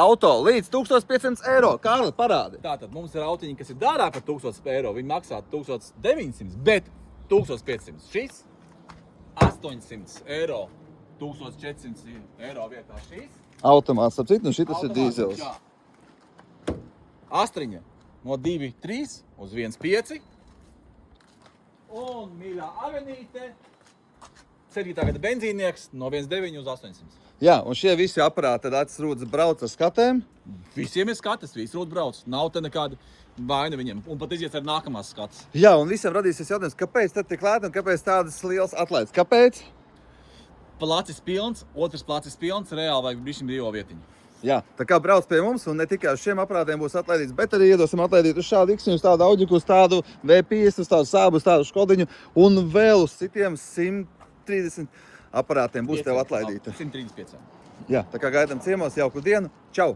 Auto līdz 1500 eiro. Kārli, parādi. Tātad mums ir autiņi, kas ir dārāk par 1000 eiro. Viņi maksā 1900, bet 1500. Šis 800 eiro. 1400 eiro vietā šīs. Automāts, ap citu, un šitas ir dīzels. Astriņa no 2,3 uz 1,5. Un mīļā avenīte. 7. gada benzīnieks no 1,9 uz 800. Jā, un šie visi aparāti tad acis rūdas brauc ar skatēm. Visiem ir skatas, visi rūt brauc. Nav te nekāda vaina viņiem. Un pat iziet ar nākamās skatas. Jā, un visiem radīsies jautājums, kāpēc tad tik lēti un kāpēc tādas liels atlaides? Kāpēc? Placis pilns, otrs placis pilns, reāli vajag bišķiņ brīvo vietiņu. Jā, tā kā brauc pie mums, un ne tikai uz šiem aparātiem būs atlaidīts, bet arī iedosim atlaidīt uz šādu X, uz tādu Auģiku, uz tādu V50, uz tādu Sābu, uz tādu Škodiņu, un vēl uz citiem 130 aparātiem būs tev atlaidīta. 135. Jā, tā kā gaidām ciemos, jauku dienu. Čau!